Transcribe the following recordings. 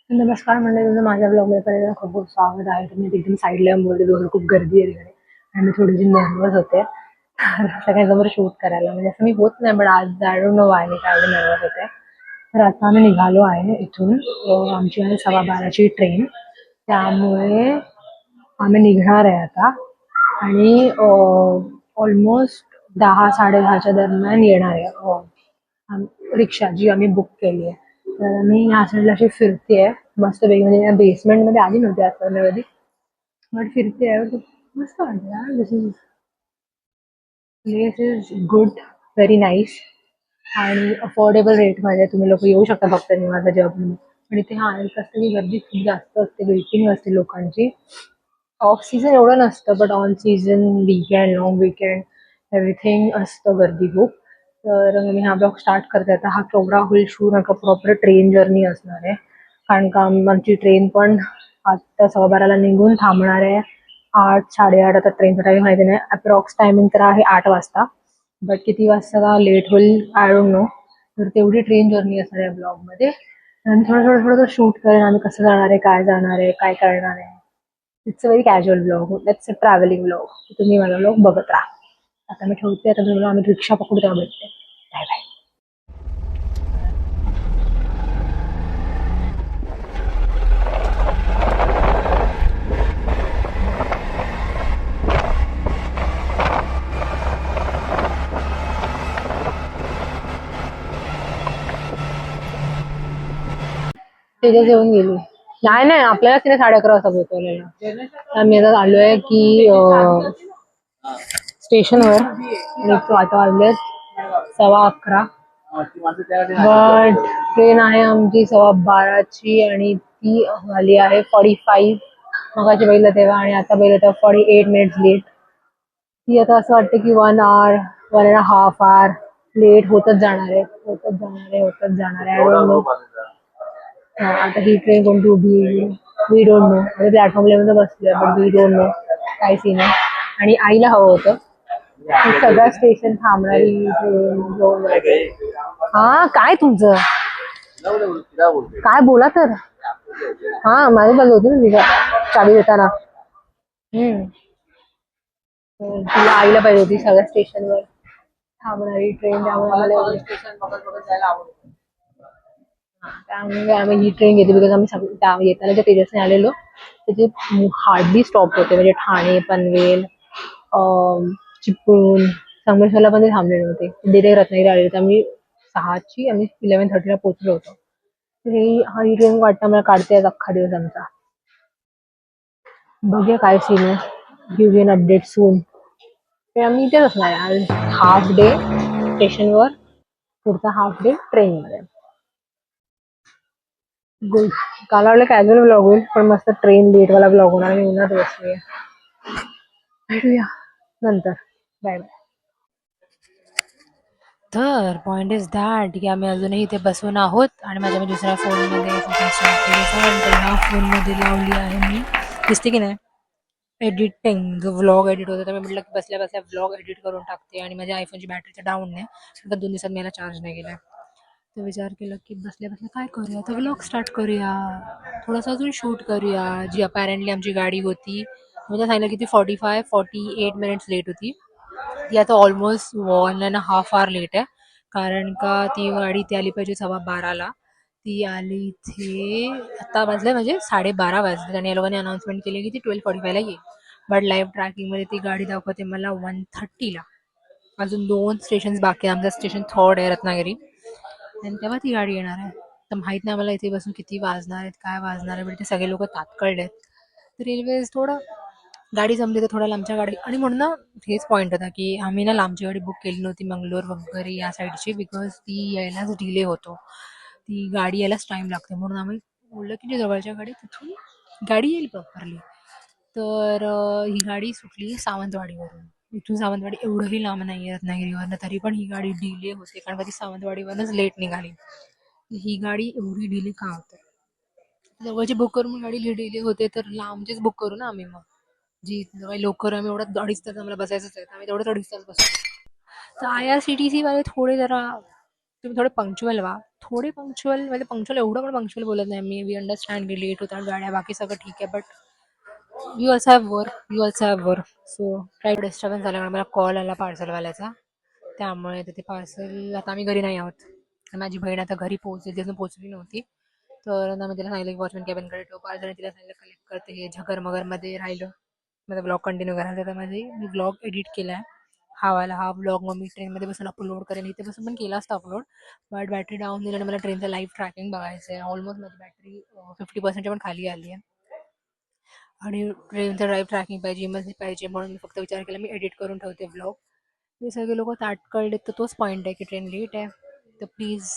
नमस्कार मंडळी, तुमचं माझ्या ब्लॉगमध्ये पहिल्यांदा खूप खूप स्वागत आहे. तर मी एकदम साईडला येऊन बोलते, दोन खूप गर्दी आहे तिकडे आणि मी थोडीशी नर्वस होते तर सगळ्यांसमोर शूट करायला. म्हणजे असं मी होत नाही, पण आज आय डोंट नो वाय मी काय एवढी नर्वस होते. तर आता आम्ही निघालो आहे इथून. आमची आहे 12:15ची ट्रेन, त्यामुळे आम्ही निघणार आहे आता आणि ऑलमोस्ट 10-10:30च्या दरम्यान येणार आहे रिक्षा जी आम्ही बुक केली आहे. तर मी ह्या साईडला अशी फिरतेय मस्तपैकी, म्हणजे या बेसमेंटमध्ये आली नव्हती आजपर्यंत कधी, बट फिरते मस्त वाटतं यार. This is place is good, very nice आणि अफोर्डेबल रेटमध्ये तुम्ही लोक येऊ शकता फक्त निवांत जॉब म्हणून. पण इथे हा एक असतं की गर्दी खूप जास्त असते, वेटिंग असते लोकांची. ऑफ सीझन एवढं नसतं, but on season, weekend, long weekend, everything असतं गर्दी खूप. तर मी हा ब्लॉग स्टार्ट करते आता. हा केवढा होईल शूट, नका प्रॉपर ट्रेन जर्नी असणार आहे, कारण का आमची ट्रेन पण आता 12:15ला निघून थांबणार आहे 8-8:30. आता ट्रेनचा टाईम माहिती नाही, अप्रॉक्स टायमिंग तर आहे 8 वाजता, बट किती वाजता लेट होईल आय डोंट नो. तर तेवढी ट्रेन जर्नी असणार आहे ब्लॉगमध्ये. आणि थोडं थोडं थोडं शूट करेन आम्ही, कसं जाणार आहे, काय जाणार आहे, काय करणार आहे. It's a very casual blog, it's a travelling blog. तुम्ही माझा ब्लॉग बघत राहा. आता मी ठेवते, आता तुम्हाला आम्ही रिक्षा पकडू तेव्हा भेटते. Bye bye. तिथे येऊन गेली. नाही नाही, आपल्याला तिने 11:30 वाजता पोहोचवलेलं. आम्ही आता आलोय की स्टेशनवर, आणि तो आता वाजलेत 11:15. बट ट्रेन आहे आमची 12:15ची आणि ती झाली आहे 45. मगाची बघितलं तेव्हा आणि आता बघितलं तेव्हा 48 मिनिट्स लेट. ती आता असं वाटतं की 1 आवर, 1.5 आवर लेट होतच जाणार आहे, होतच जाणार आहे, होतच जाणार आहे. I don't know. आता ही ट्रेन कोणती उभी आहे, वी डोंट नो. आता प्लॅटफॉर्म लेवलला बसलोय, बट वी डोंट नो काय सीन आहे. आणि आईला हवं होतं की सगळं स्टेशन थांबणारी ट्रेन घेऊन जायचं. हा, काय तुमचं काय बोला तर. हा, माझी बाजू होती ना तिला चावी देताना. हम्म. तर तिला आईला पाहिजे होती सगळ्या स्टेशनवर थांबणारी ट्रेन, त्यामुळे त्यामुळे आम्ही ही ट्रेन घेतली. बिकॉज आम्ही येताना ज्या तेजसने आलेलो त्याचे हार्डली स्टॉप होते, म्हणजे ठाणे, पनवेल, चिपळूण, संगमेश्वरला पण ते थांबलेले होते. डिरेक्ट रत्नागिरी आलेले होते. आम्ही 6ची आम्ही 11:30ला पोहोचलो होतो. तर ही ट्रेन वाटतं मला काढते आज अख्खा दिवस आमचा. बघूया काय सीन आहे, गिव्ह यू एन अपडेट सून. ते आम्ही इथेच असणार आहे आज, हाफ डे स्टेशनवर, पुढचा हाफ डे ट्रेनमध्ये. गुड. काल वाटलं कॅज्युअल ब्लॉग होईल, पण मस्त ट्रेन लेटवाला ब्लॉग होणार. मी उन्हात बसली. भेटूया नंतर. Bye bye. तर पॉइंट इज दॅट की आम्ही अजूनही इथे बसून आहोत आणि माझ्या मी दुसऱ्या फोनमध्ये शूटिंग स्टार्ट केली. ह्या फोनमध्ये लावली आहे मी, दिसते की नाही, एडिटिंग, जो व्लॉग एडिट होता. तर मी म्हटलं की बसल्या बसल्या व्लॉग एडिट करून टाकते, आणि माझ्या आयफोनची बॅटरी तर डाऊन नाही, आता 2 दिवसात मी याला चार्ज नाही केला. तर विचार केला की बसल्या बसल्या काय करूया, तर व्लॉग स्टार्ट करूया, थोडंसं अजून शूट करूया. जी अपॅरेंटली आमची गाडी होती, म्हणजे सांगितलं की ती 48 मिनिट्स लेट होती, ती आता ऑलमोस्ट 1.5 आवर लेट आहे. कारण का ती गाडी ती आली पाहिजे 12:15ला, ती आली इथे आता वाजले म्हणजे 12:30 वाजले, आणि या लोकांनी अनाऊन्समेंट केली की ती 12:45ला येईल. बट लाईव्ह ट्रॅकिंगमध्ये ती गाडी दाखवते मला 1:30ला. अजून 2 स्टेशन्स बाकी आहे, आमचं स्टेशन 3rd आहे रत्नागिरी, आणि तेव्हा ती गाडी येणार आहे. तर माहीत नाही मला इथे बसून किती वाजणार आहेत, काय वाजणार आहे, पण ते सगळे लोक तात्कळले आहेत. तर रेल्वेज थोडं गाडी जमली तर थोडा लांबच्या गाडी, आणि म्हणून ना हेच पॉईंट होता की आम्ही ना लांबची गाडी बुक केली नव्हती मंगलोर वगैरे या साईडची, बिकॉज ती यायलाच डिले होतो, ती गाडी यायलाच टाईम लागते. म्हणून आम्ही बोललो की जी जवळच्या गाडी तिथून गाडी येईल प्रॉपरली. तर ही गाडी सुटली सावंतवाडीवरून. इथून सावंतवाडी एवढंही लांब नाही आहे रत्नागिरीवरनं, तरी पण ही गाडी डिले होते, कारण का ती सावंतवाडीवरनंच लेट निघाली. ही गाडी एवढी डिले का होते, जवळची बुक करून गाडी डिले होते, तर लांबचीच बुक करू ना आम्ही. मग जी लवकर आम्ही एवढा 2.5 तास आम्हाला बसायचंच आहे, आम्ही तेवढं 2.5 तास बसतो. तर IRCTC वाले थोडे जरा तुम्ही थोडे पंक्च्युअल व्हा. थोडे पंक्च्युअल म्हणजे पंक्च्युअल एवढं पण पंक्च्युअल बोलत नाही मी. वी अंडरस्टँड की लेट होतात गाड्या बाकी सगळं ठीक आहे, but you also have work, you also have work. So काही डिस्टर्बन्स झाल्यामुळे मला कॉल आला पार्सलवाल्याचा. त्यामुळे ते पार्सल आता आम्ही घरी नाही आहोत. माझी बहीण आता घरी पोहोचली, ती अजून पोहोचली नव्हती. तर ना मी तिला सांगितलं की वॉचमॅन कॅबिनकडे ठेव पार्सल, आणि तिला सांगितलं कलेक्ट करते. हे झगरमगरमध्ये राहिलं. माझा ब्लॉग कंटिन्यू करायचा तर मी ब्लॉग एडिट केला आहे. हा ब्लॉग मग मी ट्रेनमध्ये बसून अपलोड करेन. इथे बसून पण केला असता अपलोड, बट बॅटरी डाऊन दिली आणि मला ट्रेनचं लाईव्ह ट्रॅकिंग बघायचं आहे. ऑलमोस्ट माझी बॅटरी 50% पण खाली आली आहे आणि ट्रेनचं लाईव्ह ट्रॅकिंग पाहिजे, इमर्जन्सी पाहिजे, म्हणून मी फक्त विचार केला मी एडिट करून ठेवते ब्लॉग. हे सगळे लोक ताटकळले तर तोच पॉईंट आहे की ट्रेन लेट आहे. तर please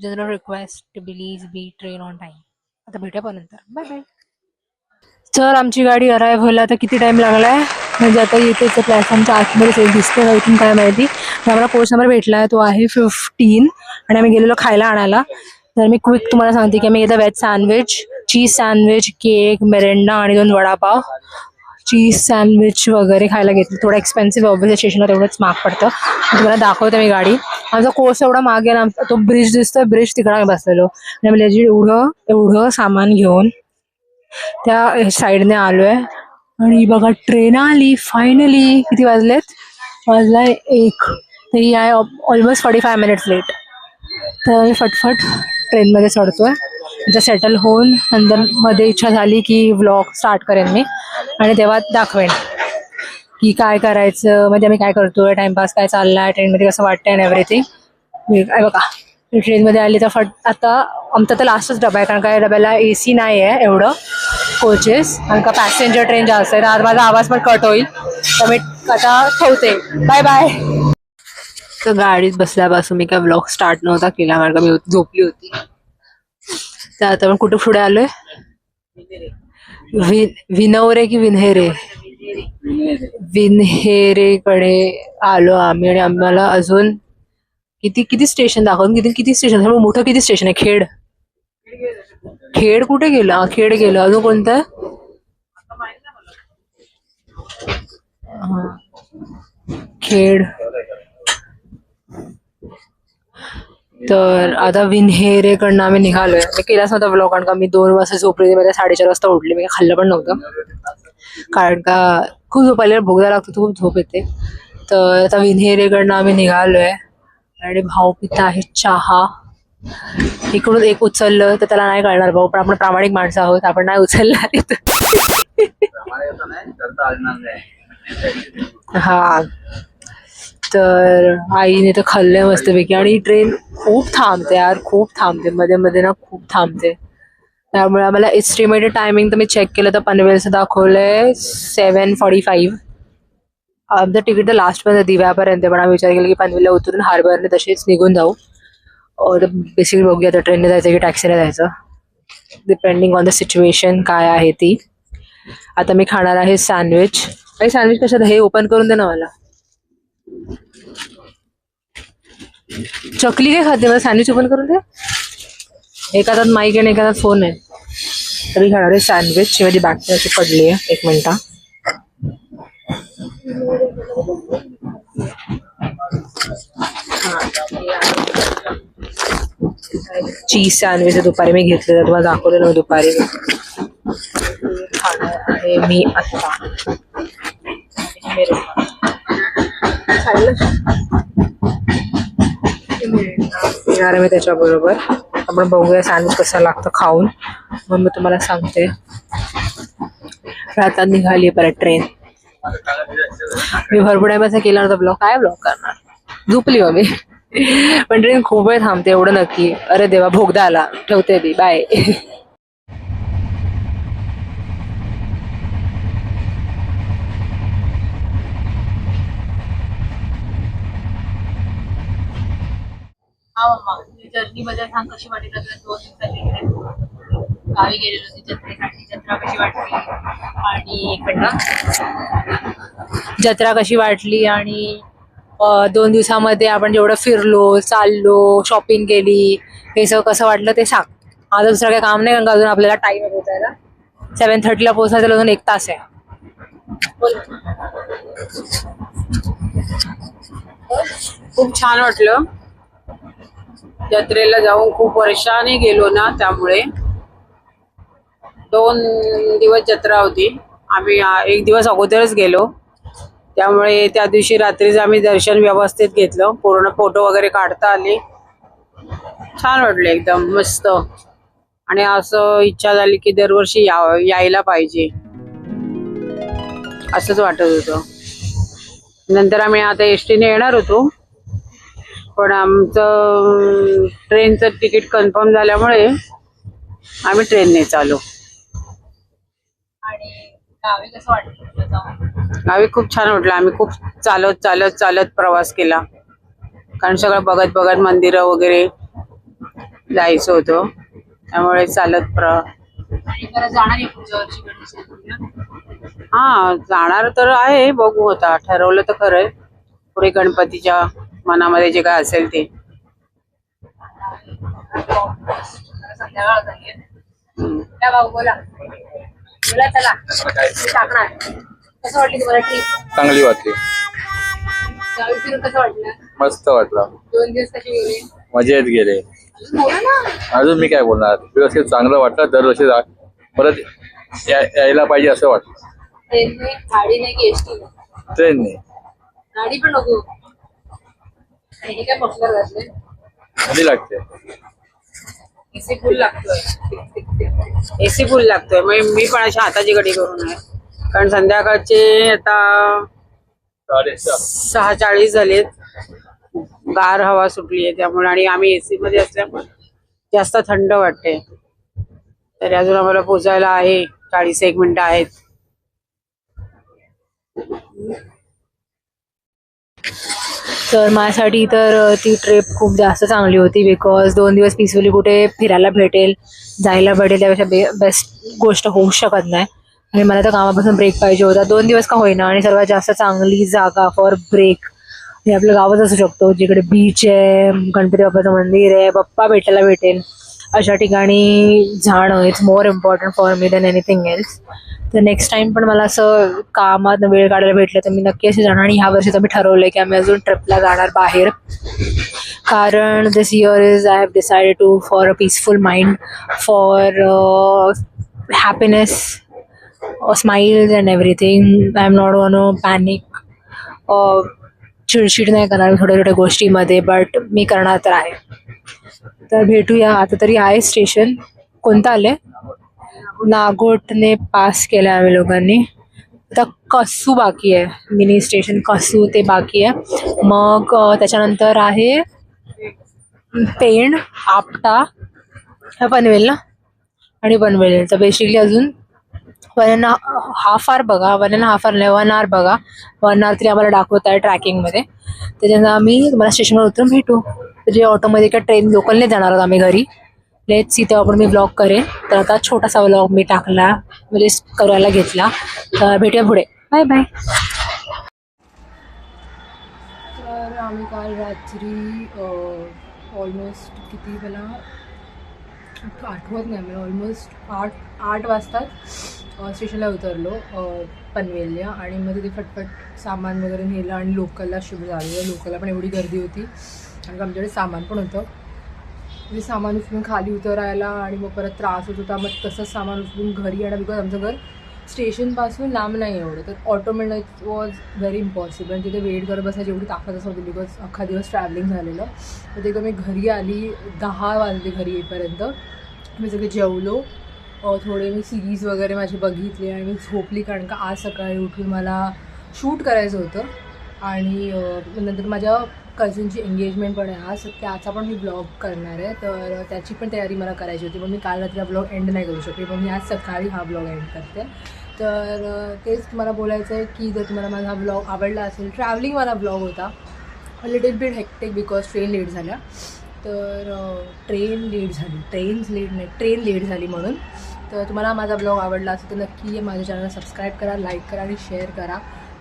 general request to please be train on time. आता भेटूया पण नंतर. Bye bye. तर आमची गाडी अराईव्ह व्हायला आता किती टाइम लागला आहे म्हणजे आता येतेच प्लॅटफॉर्मच्या आतमध्ये एक दिसते इथून काय माहिती. आम्हाला कोच नंबर भेटला आहे, तो आहे 15 आणि आम्ही गेलेलो खायला आणायला. तर मी क्विक तुम्हाला सांगते की आम्ही घेतलं veg sandwich, cheese sandwich, cake, मेरेंडा आणि 2 वडापाव. चीज सँडविच वगैरे खायला घेतलं. थोडं एक्सपेन्सिव्ह ऑब्वियसली, स्टेशनला तेवढंच महाग पडतं. तुम्हाला दाखवते मी गाडी. आमचा कोर्स एवढा मागे आहे ना, तो ब्रिज दिसतोय, ब्रिज तिकडे आम्ही बसलेलो आणि आम्ही legit एवढं एवढं सामान घेऊन त्या साईडने आलोय. आणि बघा ट्रेन आली फायनली. किती वाजलेत? वाजलाय 1. तरी आहे ऑलमोस्ट 45 मिनिट्स लेट. तर मी फटफट ट्रेनमध्ये चढतोय. तिथं सेटल होऊन नंतर मध्ये इच्छा झाली की व्लॉग स्टार्ट करेन मी आणि तेव्हा दाखवेन की काय करायचं, म्हणजे आम्ही काय करतोय, टाइमपास काय चाललाय, ट्रेनमध्ये कसं वाटतंय आणि एव्हरीथिंग. बघा ट्रेनमध्ये आली तर आता आमचा तर लास्टच डबा आहे, कारण काय डब्याला AC नाही आहे एवढं कोचेस, कारण का पॅसेंजर ट्रेन जास्त आहे. तर आज माझा आवाज पण कट होईल, तर मी आता ठेवते. Bye bye. तर गाडीत बसल्यापासून मी काय ब्लॉग स्टार्ट नव्हता केला, कारण का मी झोपली होती. तर आता आपण कुठे पुढे आलोय? विनवरे की विन्हेरे? विन्हेरेकडे आलो आम्ही. आणि आम्हाला अजून किती किती स्टेशन दाखवून, किती किती स्टेशन, मोठं किती स्टेशन आहे. खेड, खेड कुठे गेलं? खेड गेलं. अजून कोणतं? खेड. तर आता विन्हेरेकडनं आम्ही निघालोय. मी केलाच नव्हता ब्लॉग, कारण का मी 2 वाजता झोपले, मला 4:30 वाजता उठले. मी खाल्लं पण नव्हतं, कारण का खूप झोपायला भोगदा लागतो, खूप झोप येते. तर आता विन्हेरेकडनं आम्ही निघालोय आणि भाऊ पिता आहे चहा. इकडून एक उचललं तर त्याला नाही कळणार भाऊ, पण आपण प्रामाणिक माणसं आहोत, आपण नाही उचलणार. हा, तर आईने तर खाल्लंय मस्तपैकी. आणि ट्रेन खूप थांबते यार, खूप थांबते, मध्ये मध्ये ना खूप थांबते. त्यामुळे आम्हाला एस्टिमेटेड टायमिंग तर मी चेक केलं तर पनवेलचं दाखवलंय 7:45. आमचं तिकीट तर लास्टपर्यंत दिव्यापर्यंत, पण आम्ही विचार केला की पनवेलला उतरून हार्बरने तसेच निघून जाऊ. तर बेसिकली बघूया आता ट्रेनने जायचं की टॅक्सीने जायचं, डिपेंडिंग ऑन द सिच्युएशन काय आहे ती. आता मी खाणार आहे सँडविच. काही सँडविच कशात? हे ओपन करून दे ना मला. चकली काय खाते? मला सँडविच ओपन करून दे. एका हातात माईक आहे, एका हातात फोन आहे. तरी खाणार आहे सँडविच. माझी बॅटरी अशी पडली आहे. 1 मिनिट. चीज सँडविच दुपारी मी घेतलेलं, तुम्हाला दाखवलेलं दुपारी. खाणार आहे मी आता. येणार आहे मी त्याच्याबरोबर. आपण बघूया सँडविच कसं लागतं खाऊन, मग मी तुम्हाला सांगते. आता निघाली परत ट्रेन. मी भरपूर टाइम असं केला नव्हता ब्लॉग. काय ब्लॉग करणार, झोपली हो मी. पण ट्रेन खूप वेळ थांबते एवढं नक्की. अरे देवा, भोगदा आला. ठेवते मी. बाय. हा मम्मा, जर्नी मध्ये सांग कशी वाटली? 2 दिवसाची गावी गेलेलो होती जत्रेसाठी. जत्रा कशी वाटली? आणि जत्रा कशी वाटली आणि 2 दिवसामध्ये आपण जेवढं फिरलो, चाललो, शॉपिंग केली, हे सगळं कसं वाटलं ते सांग. आता दुसरं काही काम नाही, कारण का अजून आपल्याला टाइम आहे पोचायला. 7:30 पोचायचं, अजून 1 तास आहे. खूप छान वाटलं. जत्रेला जाऊन खूप वर्षाने गेलो ना, त्यामुळे 2 दिवस जत्रा होती. आम्ही 1 दिवस अगोदरच गेलो, त्यामुळे त्या दिवशी रात्रीच आम्ही दर्शन व्यवस्थित घेतलं. पूर्ण फोटो वगैरे काढता आले. छान वाटले, एकदम मस्त. आणि असं इच्छा झाली की दरवर्षी यायला पाहिजे असंच वाटत होतं. नंतर आम्ही आता एसटीने येणार होतो, पण आमचं ट्रेनचं तिकीट कन्फर्म झाल्यामुळे आम्ही ट्रेनने चालू. आणि गावी कसं वाटतं? गावी खूप छान वाटलं. आम्ही खूप चालत चालत चालत प्रवास केला, कारण सगळं बघत बघत मंदिरं वगैरे जायचं होतं, त्यामुळे चालत जाणार आहे पुढच्या वर्षी गणेश. हा, जाणार तर आहे. बघू, आता ठरवलं तर खरंय. पुढे गणपतीच्या मनामध्ये जे काय असेल ते. संध्याकाळ झाली त्या भाऊ बोला बोला चला टाकणार. कसं वाटली तुम्हाला ट्रिप? चांगली वाटली, गावी फिरून कसं वाटलं? मस्त वाटलं. 2 दिवस कसे गेले? मजेत गेले. बोला ना. अजून मी काय बोलणार, व्यवस्थित चांगलं वाटलं. दरवर्षी परत यायला पाहिजे असं वाटतं. ट्रेनने, गाडीने की एसटी? ट्रेनने. गाडी पण नको. हे काय पक्षाला घातले? कधी लागते? एसी फुल लागतोय. एसी फुल लागतोय. मग मी पण अशा हाताची घडी करून आहे, कारण संध्याकाळचे आता 6:40 झालेत. गार हवा सुटली आहे त्यामुळे, आणि आम्ही एसी मध्ये असल्यामुळे जास्त थंड वाटते. तरी अजून आम्हाला पोचायला आहे 41 मिनिटं आहेत. तर माझ्यासाठी तर ती ट्रिप खूप जास्त चांगली होती, बिकॉज 2 दिवस पीसफुली कुठे फिरायला भेटेल, जायला भेटेल, त्यापेक्षा बेस्ट गोष्ट होऊ शकत नाही. आणि मला तर कामापासून ब्रेक पाहिजे होता. 2 दिवस का होईना. आणि सर्वात जास्त चांगली जागा फॉर ब्रेक हे आपलं गावच असू शकतो, जिकडे बीच आहे, गणपती बाप्पाचं मंदिर आहे, बाप्पा भेटायला भेटेल. अशा ठिकाणी जाणं it's more important for me than anything else. तर नेक्स्ट टाइम पण मला असं कामात वेळ काढायला भेटलं तर मी नक्की असे जाणार. आणि ह्या वर्षी तर मी ठरवलंय की आम्ही अजून ट्रिपला जाणार बाहेर, कारण this year is I have decided to for a peaceful mind, for happiness, smiles and everything. I am not gonna panic, चिडचिड नाही करणार थोड्या थोड्या गोष्टीमध्ये, बट मी करणार तर आहे. तर भेटूया. आता तरी आहे स्टेशन. कोणतं आले? नागोटने पास केलं आम्ही लोकांनी. आता कसू बाकी आहे, मिनी स्टेशन कसू ते बाकी आहे. मग त्याच्यानंतर आहे पेण, आपटा, पनवेल ना, आणि पनवेल. तर बेसिकली अजून 1.5 आवर बघा, 1.5 आवर नाही 1 आवर बघा. 1 आवर तरी आम्हाला दाखवत आहे ट्रॅकिंगमध्ये. त्याच्यानंतर आम्ही तुम्हाला स्टेशनवर उतरून भेटू. जे ऑटोमध्ये किंवा ट्रेन लोकलने जाणार आहोत आम्ही घरी. लेट्स सी, तेव्हा पण मी व्लॉग करेन. तर आता छोटासा व्लॉग मी टाकला, म्हणजे करायला घेतला. तर भेटूया पुढे. Bye bye. तर आम्ही काल रात्री ऑलमोस्ट किती, मला आठवत नाही, मी ऑलमोस्ट 8 वाजता स्टेशनला उतरलो पनवेलला. आणि मग तिथे फटफट सामान वगैरे नेलं आणि लोकलला शिफ्ट झालं. लोकलला पण एवढी गर्दी होती आणि आमच्याकडे सामान पण होतं. म्हणजे सामान उचलून खाली उतरायला आणि मग परत त्रास होत होता. मग तसंच सामान उचलून घरी येणं, बिकॉज आमचं घर स्टेशनपासून लांब नाही एवढं. तर ऑटो मिळणं इट वॉज व्हेरी इम्पॉसिबल. आणि तिथे वेट करत बसायची एवढी ताकदच नव्हती, बिकॉज अख्खा दिवस ट्रॅव्हलिंग झालेलं. तर तिथं मी घरी आली 10 वाजले घरी येईपर्यंत. मी सगळे जेवलो, थोडे मी सिरीज वगैरे माझी बघितली आणि मी झोपली, कारण का आज सकाळी उठून मला शूट करायचं होतं. आणि नंतर माझ्या कझिनची एंगेजमेंट पण आहे आज, त्याचा पण मी ब्लॉग करणार आहे. तर त्याची पण तयारी मला करायची होती. मग मी काल रात्री हा ब्लॉग एंड नाही करू शकले, पण मी आज सकाळी हा ब्लॉग एंड करते. तर तेच तुम्हाला बोलायचं आहे की जर तुम्हाला माझा हा ब्लॉग आवडला असेल, ट्रॅव्हलिंगवाला ब्लॉग होता, little bit hectic because train late झाल्या. तर ट्रेन लेट झाली म्हणून. तर तुम्हाला माझा ब्लॉग आवडला असेल तर नक्की माझ्या चॅनलला सबस्क्राईब करा, लाईक करा आणि शेअर करा.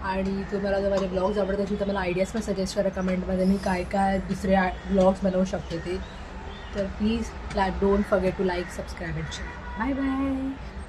आणि तुम्हाला जर माझे ब्लॉग्स आवडत असेल तर मला आयडियाज पण सजेस्ट करा कमेंटमध्ये, मी काय काय दुसरे ब्लॉग्स बनवू शकते ते. तर please don't forget to like, subscribe and share. Bye bye.